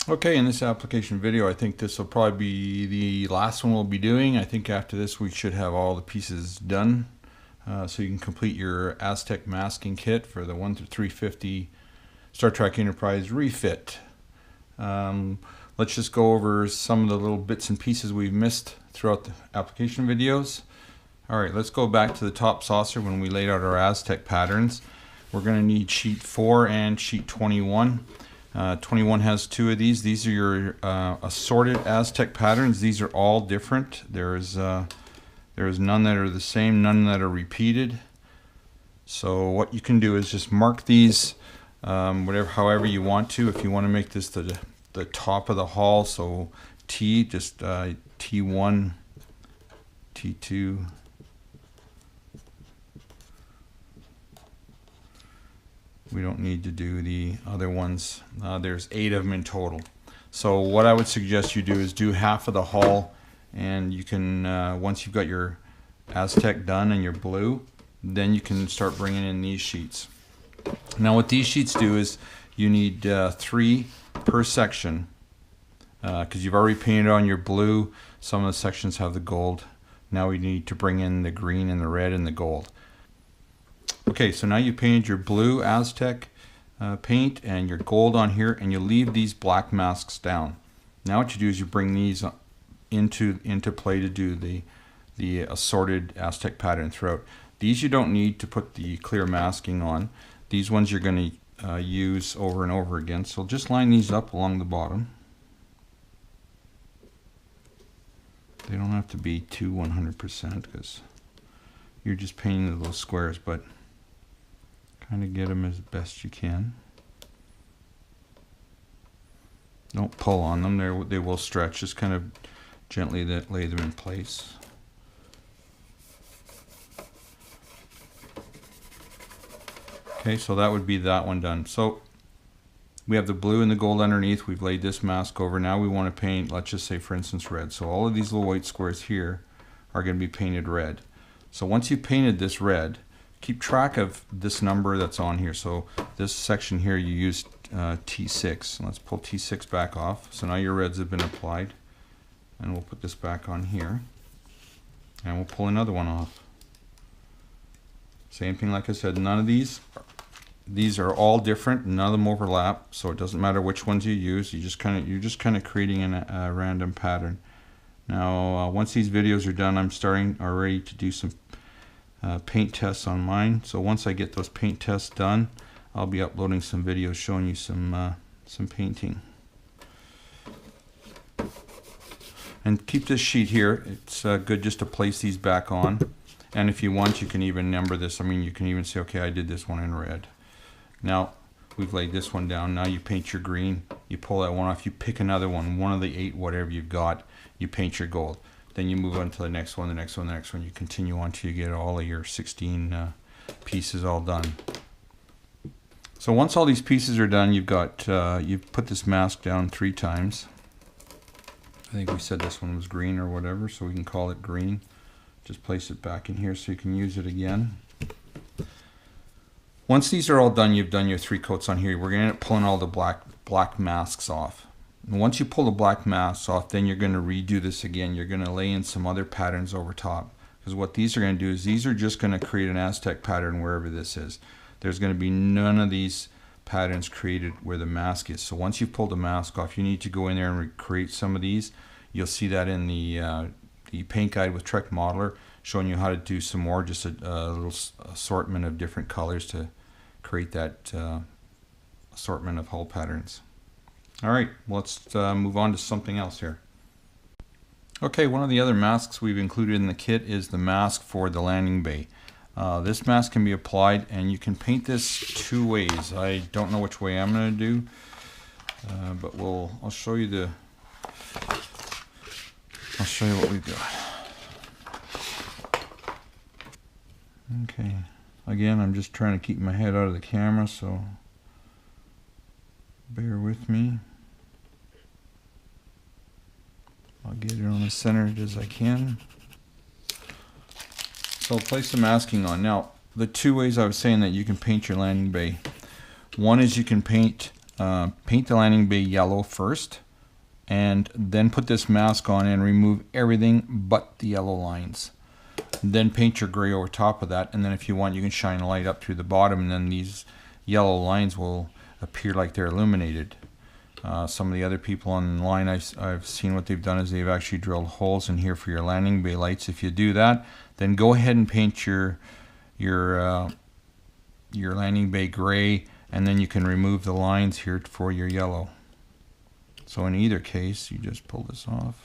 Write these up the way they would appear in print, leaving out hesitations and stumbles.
Okay, in this application video, I think this will probably be the last one we'll be doing. I think after this we should have all the pieces done. So you can complete your Aztec masking kit for the 1 through 350 Star Trek Enterprise refit. Let's just go over some of the little bits and pieces we've missed throughout the application videos. Alright, let's go back to the top saucer when we laid out our Aztec patterns. We're going to need sheet 4 and sheet 21. 21 has 2 of these. These are your assorted Aztec patterns. These are all different. There's none that are the same, none that are repeated. So what you can do is just mark these however you want to. If you want to make this the top of the hull, so T, just T1, T2. We don't need to do the other ones. There's 8 of them in total. So what I would suggest you do is do half of the hull, and you can, once you've got your Aztec done and your blue, then you can start bringing in these sheets. Now what these sheets do is you need 3 per section, because you've already painted on your blue. Some of the sections have the gold. Now we need to bring in the green and the red and the gold. Okay, so now you painted your blue Aztec paint and your gold on here, and you leave these black masks down. Now what you do is you bring these into play to do the assorted Aztec pattern throughout. These you don't need to put the clear masking on. These ones you're going to use over and over again. So just line these up along the bottom. They don't have to be too 100% because you're just painting the little squares, but kind of get them as best you can. Don't pull on them, they will stretch. Just kind of gently lay them in place. Okay, so that would be that one done. So we have the blue and the gold underneath. We've laid this mask over. Now we want to paint, let's just say for instance red. So all of these little white squares here are going to be painted red. So once you've painted this red, keep track of this number that's on here. So this section here you used T6. Let's pull T6 back off. So now your reds have been applied. And we'll put this back on here. And we'll pull another one off. Same thing like I said, none of these are all different, none of them overlap, so it doesn't matter which ones you use. You're just kind of creating a random pattern. Now once these videos are done, I'm starting already to do some paint tests on mine. So once I get those paint tests done, I'll be uploading some videos showing you some painting. And keep this sheet here. It's good just to place these back on. And if you want, you can even number this. I mean, you can even say, okay, I did this one in red. Now we've laid this one down. Now you paint your green. You pull that one off. You pick another one of the 8, whatever you've got. You paint your gold. Then you move on to the next one, the next one, the next one. You continue on till you get all of your 16 pieces all done. So once all these pieces are done, you've put this mask down 3 times. I think we said this one was green or whatever, so we can call it green. Just place it back in here so you can use it again. Once these are all done, you've done your 3 coats on here. We're going to end up pulling all the black masks off. And once you pull the black masks off, then you're going to redo this again. You're going to lay in some other patterns over top. Because what these are going to do is these are just going to create an Aztec pattern wherever this is. There's going to be none of these patterns created where the mask is. So once you pull the mask off, you need to go in there and recreate some of these. You'll see that in the paint guide with Trek Modeler, showing you how to do some more, just a little assortment of different colors to create that assortment of hull patterns. Alright, let's move on to something else here. Okay, one of the other masks we've included in the kit is the mask for the landing bay. This mask can be applied, and you can paint this 2 ways. I don't know which way I'm going to do, but I'll show you what we've got. Okay, again, I'm just trying to keep my head out of the camera, so bear with me. I'll get it on as centered as I can. So I'll place the masking on. Now, the 2 ways I was saying that you can paint your landing bay. One is you can paint paint the landing bay yellow first, and then put this mask on and remove everything but the yellow lines. Then paint your gray over top of that, and then if you want you can shine a light up through the bottom, and then these yellow lines will appear like they're illuminated. Some of the other people online I've seen what they've done is they've actually drilled holes in here for your landing bay lights. If you do that, then go ahead and paint your landing bay gray, and then you can remove the lines here for your yellow. So in either case, you just pull this off.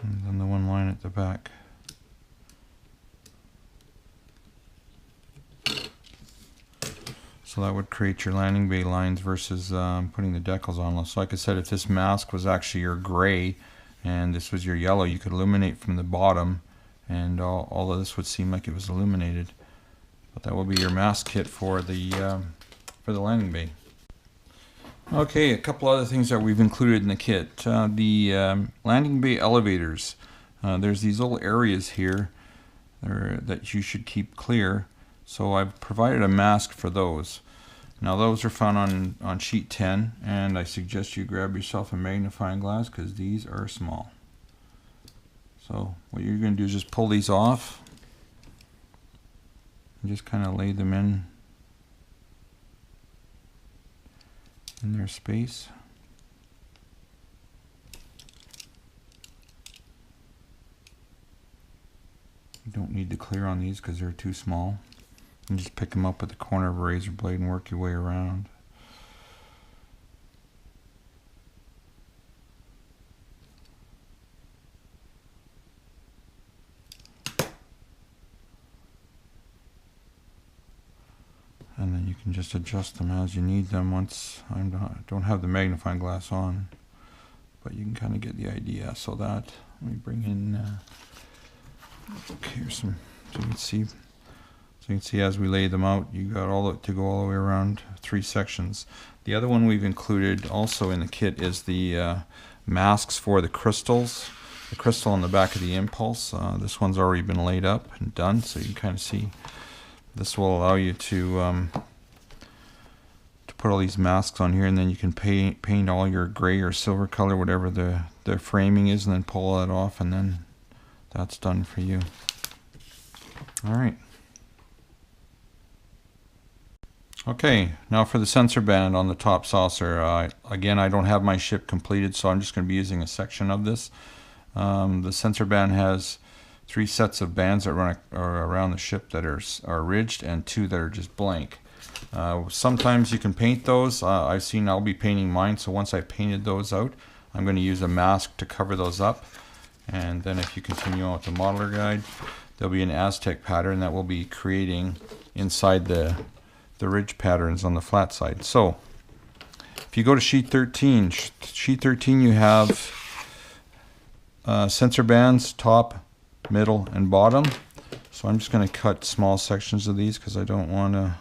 And then the one line at the back. So that would create your landing bay lines versus putting the decals on. So like I said, if this mask was actually your gray and this was your yellow, you could illuminate from the bottom, and all of this would seem like it was illuminated. But that will be your mask kit for the landing bay. Okay, a couple other things that we've included in the kit. The landing bay elevators. There's these little areas here that you should keep clear. So I've provided a mask for those. Now those are found on sheet 10, and I suggest you grab yourself a magnifying glass because these are small. So what you're going to do is just pull these off and just kind of lay them in their space. You don't need to clear on these because they're too small. And just pick them up with the corner of a razor blade and work your way around. And then you can just adjust them as you need them. Once I don't have the magnifying glass on, but you can kind of get the idea. So that, let me bring in, okay, here's some, so you can see. So you can see as we lay them out, you got to go all the way around 3 sections. The other one we've included also in the kit is the masks for the crystals. The crystal on the back of the impulse. This one's already been laid up and done, so you can kind of see. This will allow you to put all these masks on here, and then you can paint all your gray or silver color, whatever the framing is, and then pull that off, and then that's done for you. All right. Okay, now for the sensor band on the top saucer. Again, I don't have my ship completed, so I'm just going to be using a section of this. The sensor band has 3 sets of bands that run around the ship that are ridged, and 2 that are just blank. Sometimes you can paint those. I'll be painting mine, so once I've painted those out, I'm going to use a mask to cover those up. And then if you continue on with the modeler guide, there'll be an Aztec pattern that we'll be creating inside the ridge patterns on the flat side. So if you go to sheet 13, you have sensor bands, top, middle, and bottom. So I'm just going to cut small sections of these because I don't want to,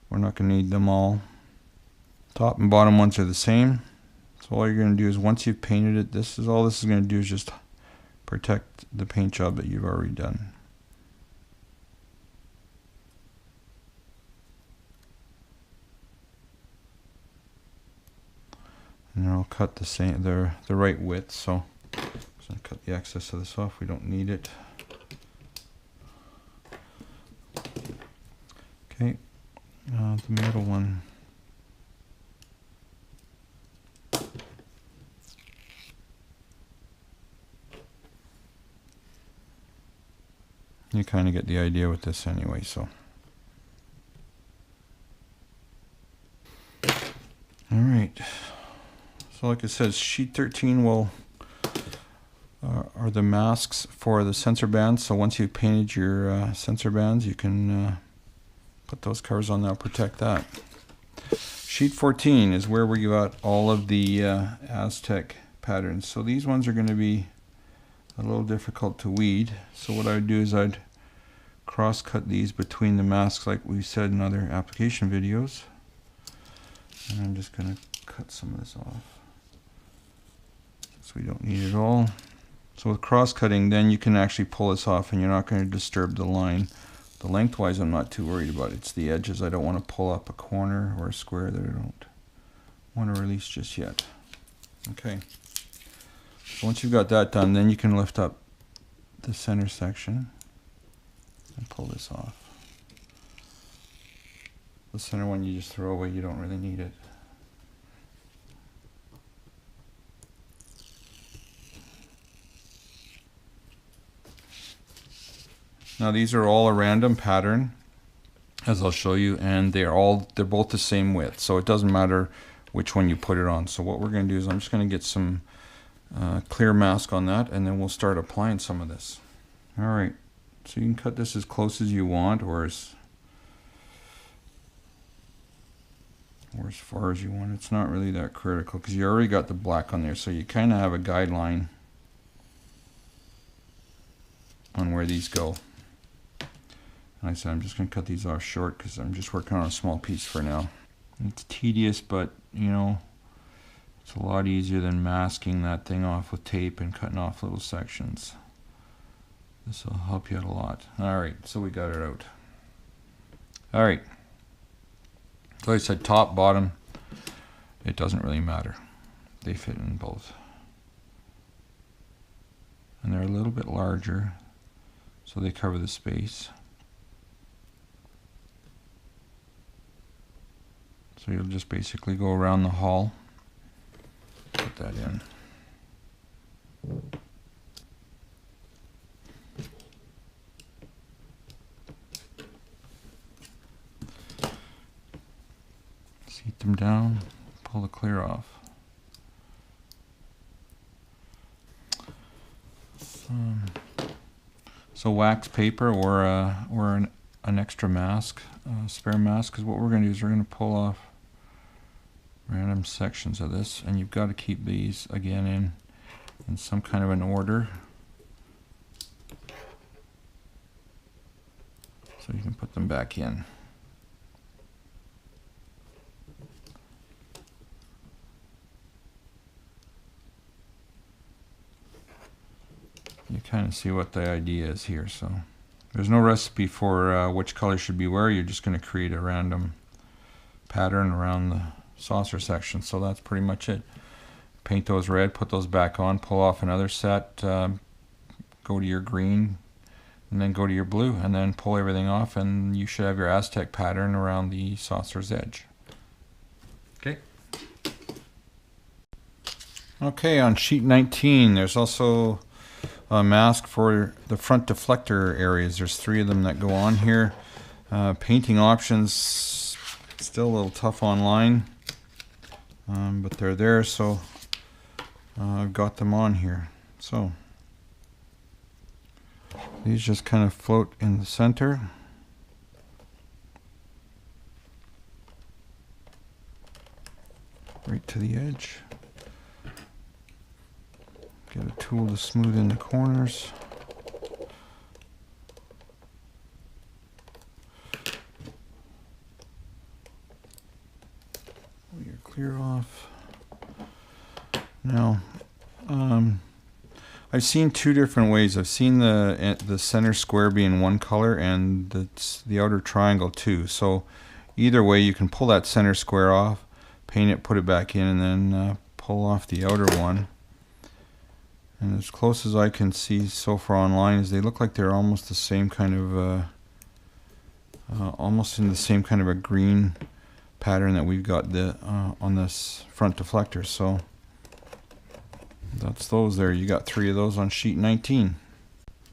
we're not going to need them all. Top and bottom ones are the same. So all you're going to do is, once you've painted it, all this is going to do is just protect the paint job that you've already done. And I'll cut the right width, so I'm going to cut the excess of this off. We don't need it. Okay, the middle one. You kind of get the idea with this anyway, so. All right. So like it says, sheet 13 are the masks for the sensor bands. So once you've painted your sensor bands, you can put those covers on that, protect that. Sheet 14 is where we got all of the Aztec patterns. So these ones are going to be a little difficult to weed. So what I would do is I'd cross cut these between the masks like we said in other application videos. And I'm just going to cut some of this off. So we don't need it all. So with cross cutting, then you can actually pull this off and you're not going to disturb the line. The lengthwise I'm not too worried about. It's the edges. I don't want to pull up a corner or a square that I don't want to release just yet. Okay. So once you've got that done, then you can lift up the center section and pull this off. The center one you just throw away, you don't really need it. Now these are all a random pattern, as I'll show you, and they're both the same width, so it doesn't matter which one you put it on. So what we're going to do is I'm just going to get some clear mask on that, and then we'll start applying some of this. Alright, so you can cut this as close as you want, or as far as you want. It's not really that critical because you already got the black on there, so you kind of have a guideline on where these go. Like I said, I'm just going to cut these off short because I'm just working on a small piece for now. It's tedious, but you know, it's a lot easier than masking that thing off with tape and cutting off little sections. This will help you out a lot. Alright, so we got it out. Alright. So I said top, bottom, it doesn't really matter. They fit in both. And they're a little bit larger, so they cover the space. So you'll just basically go around the hull, put that in. Seat them down, pull the clear off. So wax paper or an extra mask, spare mask, because what we're going to do is we're going to pull off random sections of this, and you've got to keep these again in some kind of an order so you can put them back in. You kind of see what the idea is here. So there's no recipe for which color should be where. You're just going to create a random pattern around the saucer section. So that's pretty much it. Paint those red, put those back on, pull off another set, go to your green, and then go to your blue, and then pull everything off, and you should have your Aztec pattern around the saucer's edge. Okay. Okay, on sheet 19, there's also a mask for the front deflector areas. There's 3 of them that go on here. Painting options still a little tough online, but they're there, so I've got them on here. So these just kind of float in the center. Right to the edge. Get a tool to smooth in the corners. Pull your clear off. Now, I've seen 2 different ways. I've seen the center square being one color and the outer triangle too. So either way, you can pull that center square off, paint it, put it back in, and then pull off the outer one. And as close as I can see so far online, is they look like they're almost the same kind of, almost in the same kind of a green pattern that we've got on this front deflector. So that's those there. You got 3 of those on sheet 19.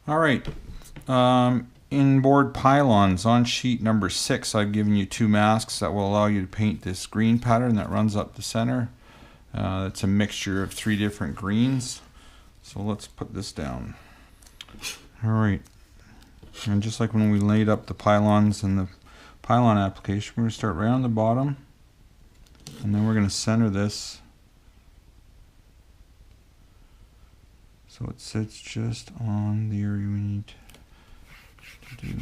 All right, inboard pylons on sheet number 6. I've given you 2 masks that will allow you to paint this green pattern that runs up the center. It's a mixture of 3 different greens. So let's put this down. All right, and just like when we laid up the pylons and the pylon application, we're going to start right on the bottom, and then we're going to center this so it sits just on the area we need to do.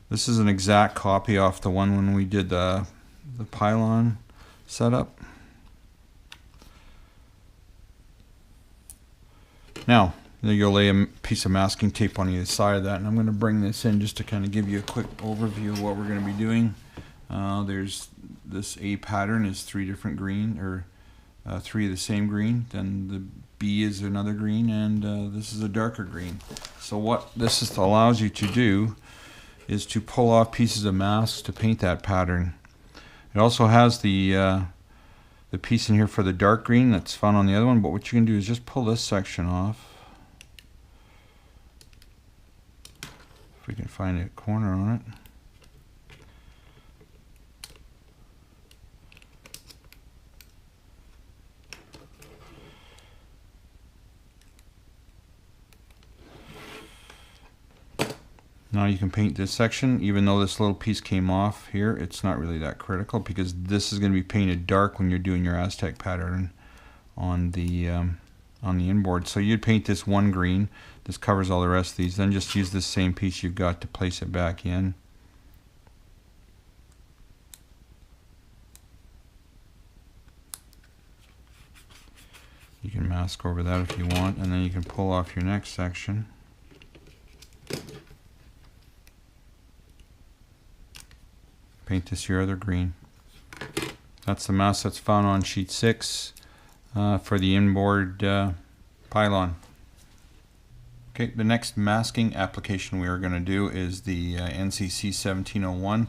This is an exact copy off the one when we did the pylon setup. Now, you'll lay a piece of masking tape on either side of that, and I'm going to bring this in just to kind of give you a quick overview of what we're going to be doing. There's this A pattern is 3 different green, or 3 of the same green. Then the B is another green, and this is a darker green. So what this allows you to do is to pull off pieces of masks to paint that pattern. It also has the piece in here for the dark green that's found on the other one, but what you can do is just pull this section off. If we can find a corner on it. Now you can paint this section. Even though this little piece came off here, it's not really that critical because this is going to be painted dark when you're doing your Aztec pattern on the inboard. So you'd paint this one green. This covers all the rest of these. Then just use this same piece you've got to place it back in. You can mask over that if you want, and then you can pull off your next section. Paint this your other green. That's the mask that's found on sheet 6 for the inboard pylon. Okay, the next masking application we are going to do is the NCC 1701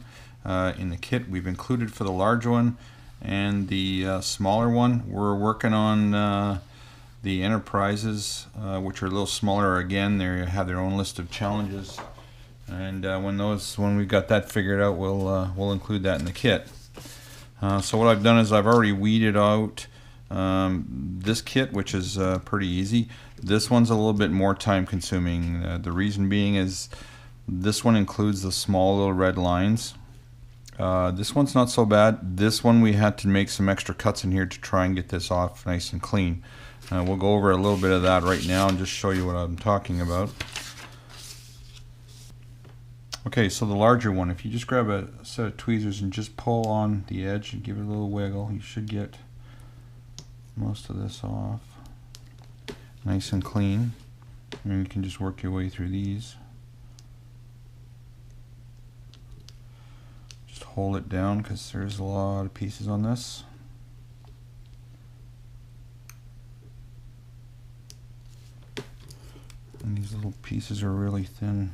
in the kit. We've included for the large one and the smaller one. We're working on the Enterprises, which are a little smaller. Again, they have their own list of challenges. And when we've got that figured out, we'll include that in the kit. So what I've done is I've already weeded out this kit, which is pretty easy. This one's a little bit more time consuming. The reason being is this one includes the small little red lines. This one's not so bad. This one we had to make some extra cuts in here to try and get this off nice and clean. We'll go over a little bit of that right now and just show you what I'm talking about. Okay, so the larger one, if you just grab a set of tweezers and just pull on the edge and give it a little wiggle, you should get most of this off nice and clean. And you can just work your way through these. Just hold it down because there's a lot of pieces on this. And these little pieces are really thin.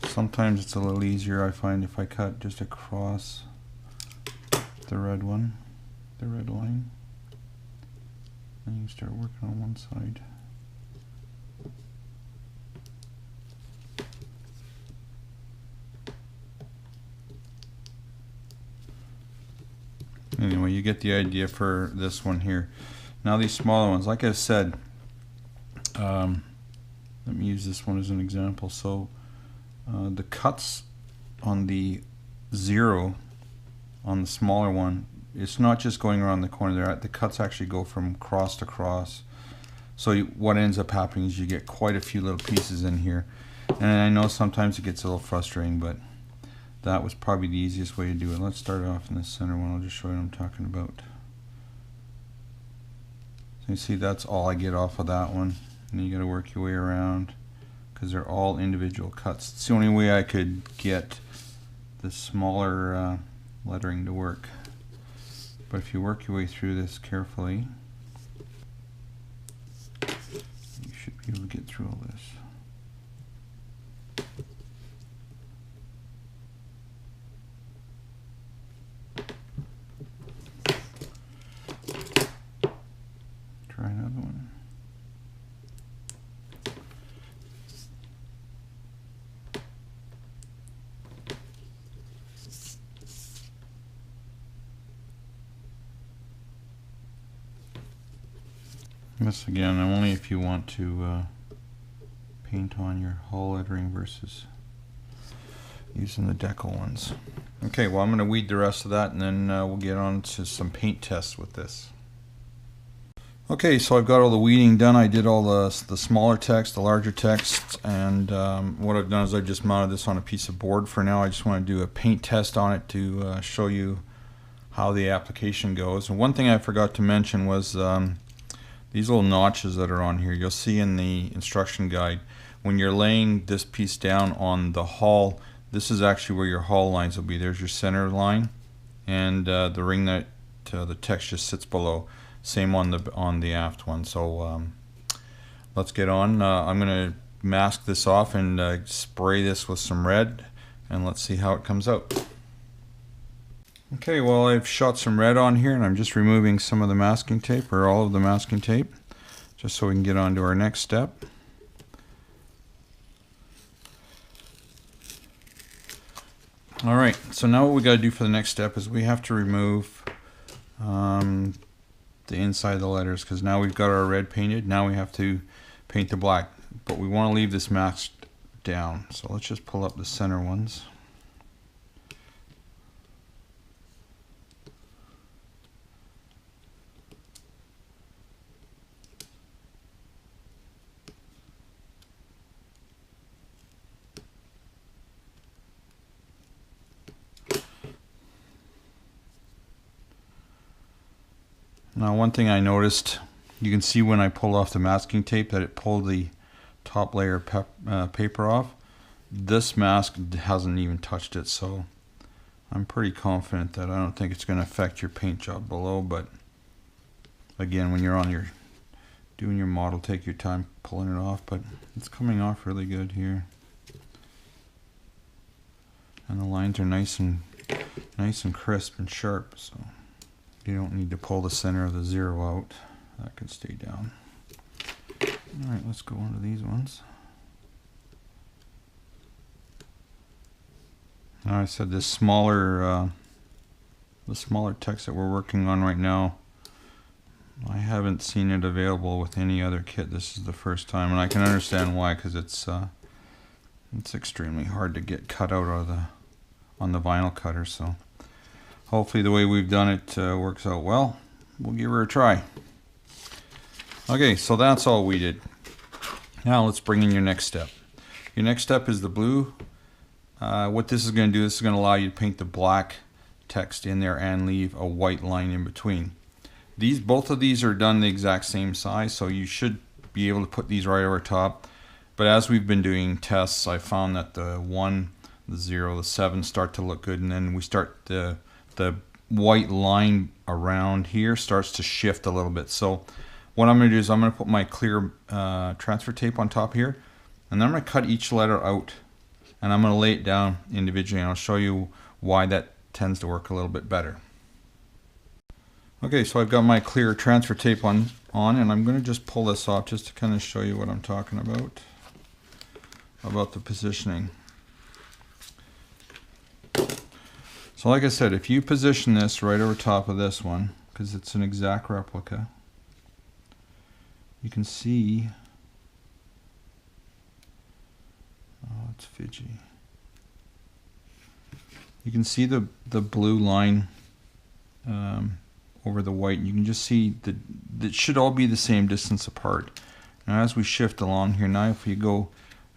Sometimes it's a little easier, I find, if I cut just across the red one, the red line. And you start working on one side. Anyway, you get the idea for this one here. Now these smaller ones, like I said, let me use this one as an example. So the cuts on the 0 on the smaller one, it's not just going around the corner there. The cuts actually go from cross to cross. So what ends up happening is you get quite a few little pieces in here. And I know sometimes it gets a little frustrating, but that was probably the easiest way to do it. Let's start off in the center one. I'll just show you what I'm talking about. So you see that's all I get off of that one. And you got to work your way around, because they're all individual cuts. It's the only way I could get the smaller lettering to work. But if you work your way through this carefully, you should be able to get through all this. Try another one. This again, only if you want to paint on your hull lettering versus using the decal ones. Okay, well I'm going to weed the rest of that, and then we'll get on to some paint tests with this. Okay, so I've got all the weeding done. I did all the smaller text, the larger text, and what I've done is I've just mounted this on a piece of board for now. I just want to do a paint test on it to show you how the application goes. And one thing I forgot to mention was these little notches that are on here. You'll see in the instruction guide, when you're laying this piece down on the hull, this is actually where your hull lines will be. There's your center line, and the ring that the text just sits below. Same on the aft one. So let's get on. I'm going to mask this off and spray this with some red, and let's see how it comes out. Okay, well, I've shot some red on here, and I'm just removing some of the masking tape, or all of the masking tape, just so we can get on to our next step. Alright, so now what we got to do for the next step is we have to remove the inside of the letters, because now we've got our red painted. Now we have to paint the black, but we want to leave this masked down. So let's just pull up the center ones. Now, one thing I noticed, you can see when I pulled off the masking tape that it pulled the top layer of paper off. This mask hasn't even touched it, so I'm pretty confident that I don't think it's going to affect your paint job below. But again, when you're doing your model, take your time pulling it off. But it's coming off really good here, and the lines are nice and crisp and sharp. So you don't need to pull the center of the zero out. That can stay down. Alright, let's go on to these ones. Now, I said this smaller text that we're working on right now, I haven't seen it available with any other kit. This is the first time, and I can understand why, because it's extremely hard to get cut out on the vinyl cutter. So hopefully the way we've done it works out well. We'll give her a try. Okay, so that's all we did. Now let's bring in your next step. Your next step is the blue. What this is going to do, this is going to allow you to paint the black text in there and leave a white line in between. Both of these are done the exact same size, so you should be able to put these right over top. But as we've been doing tests, I found that the 1, the 0, the 7 start to look good, and then we start the white line around here starts to shift a little bit. So what I'm going to do is I'm going to put my clear transfer tape on top here, and then I'm going to cut each letter out, and I'm going to lay it down individually, and I'll show you why that tends to work a little bit better. Okay, so I've got my clear transfer tape on, and I'm going to just pull this off just to kind of show you what I'm talking about the positioning. So like I said, if you position this right over top of this one, because it's an exact replica, you can see, oh, it's fidgy. You can see the blue line over the white. You can just see that it should all be the same distance apart. Now as we shift along here, now if you go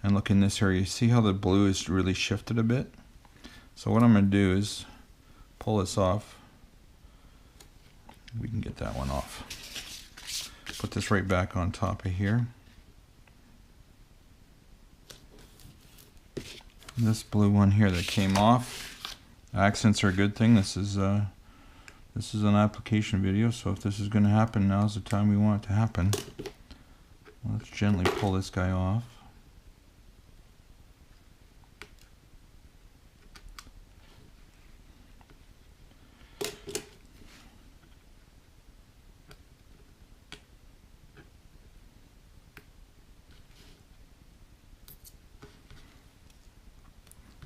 and look in this area, you see how the blue is really shifted a bit? So what I'm going to do is pull this off. We can get that one off. Put this right back on top of here. This blue one here that came off. Accents are a good thing. This is an application video, so if this is going to happen, now's the time we want it to happen. Let's gently pull this guy off.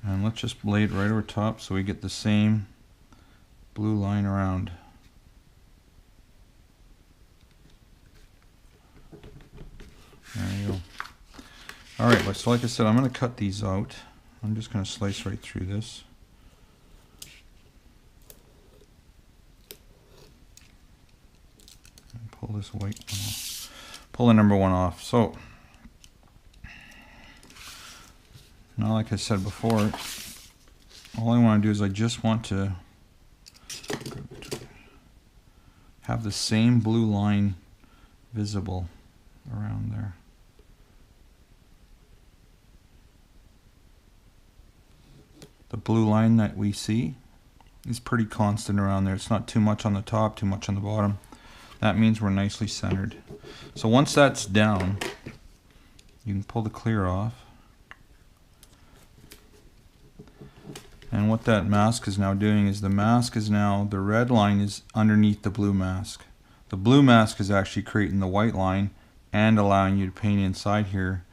And let's just lay it right over top so we get the same blue line around. There you go. Alright, so like I said, I'm going to cut these out. I'm just going to slice right through this. And pull this white one off. Pull the number 1 off. So now, like I said before, all I want to do is I just want to go to have the same blue line visible around there. The blue line that we see is pretty constant around there. It's not too much on the top, too much on the bottom. That means we're nicely centered. So once that's down, you can pull the clear off. And what that mask is now doing is the mask is now, the red line is underneath the blue mask. The blue mask is actually creating the white line and allowing you to paint inside here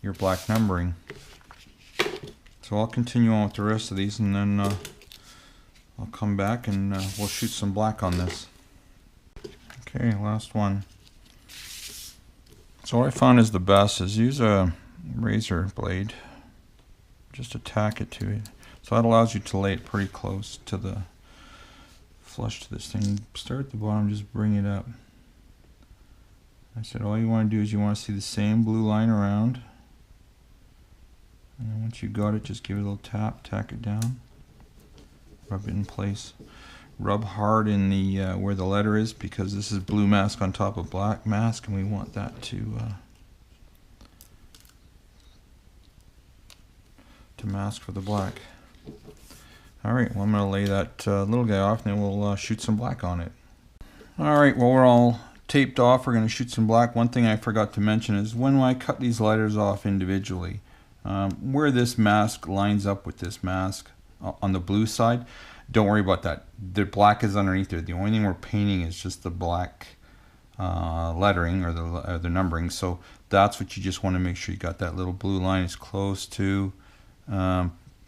your black numbering. So I'll continue on with the rest of these, and then I'll come back and we'll shoot some black on this. Okay, last one. So what I found is the best is use a razor blade. Just attack it to it. So that allows you to lay it pretty close to the flush to this thing. Start at the bottom, just bring it up. I said all you want to do is you want to see the same blue line around. And then once you got it, just give it a little tap, tack it down, rub it in place. Rub hard in the where the letter is, because this is blue mask on top of black mask, and we want that to mask for the black. Alright, well I'm going to lay that little guy off, and then we'll shoot some black on it. Alright, well we're all taped off. We're going to shoot some black. One thing I forgot to mention is when I cut these letters off individually, where this mask lines up with this mask on the blue side, don't worry about that. The black is underneath there. The only thing we're painting is just the black lettering or the numbering. So that's what you just want to make sure you got that little blue line as close to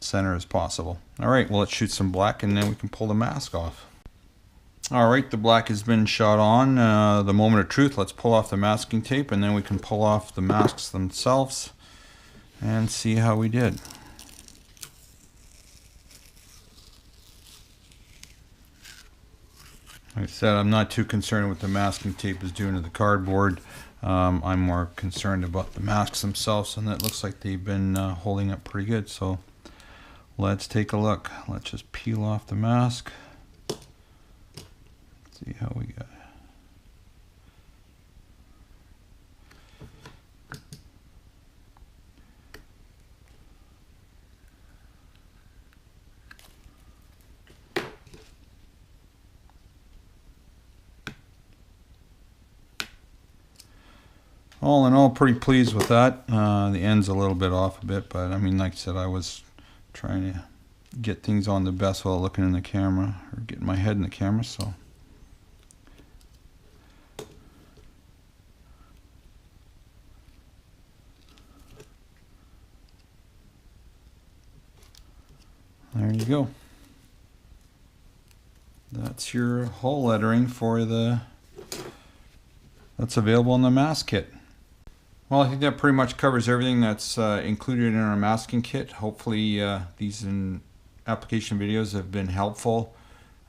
center as possible. Alright, well let's shoot some black and then we can pull the mask off. Alright, the black has been shot on. The moment of truth, let's pull off the masking tape and then we can pull off the masks themselves and see how we did. Like I said, I'm not too concerned with what the masking tape is doing to the cardboard. I'm more concerned about the masks themselves, and it looks like they've been holding up pretty good. So let's take a look. Let's just peel off the mask. See how we got. All in all, pretty pleased with that. The end's a little bit off a bit, but I mean, like I said, I was trying to get things on the best while looking in the camera, or getting my head in the camera, so. There you go. That's your hull lettering for that's available in the mask kit. Well, I think that pretty much covers everything that's included in our masking kit. Hopefully these application videos have been helpful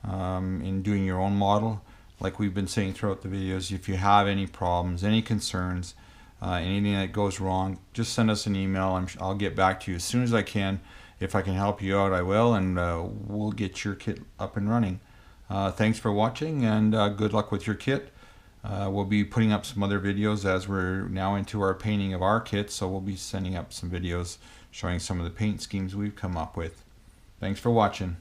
in doing your own model. Like we've been saying throughout the videos, if you have any problems, any concerns, anything that goes wrong, just send us an email. I'll get back to you as soon as I can. If I can help you out, I will, and we'll get your kit up and running. Thanks for watching, and good luck with your kit. We'll be putting up some other videos as we're now into our painting of our kit, so we'll be sending up some videos showing some of the paint schemes we've come up with. Thanks for watching.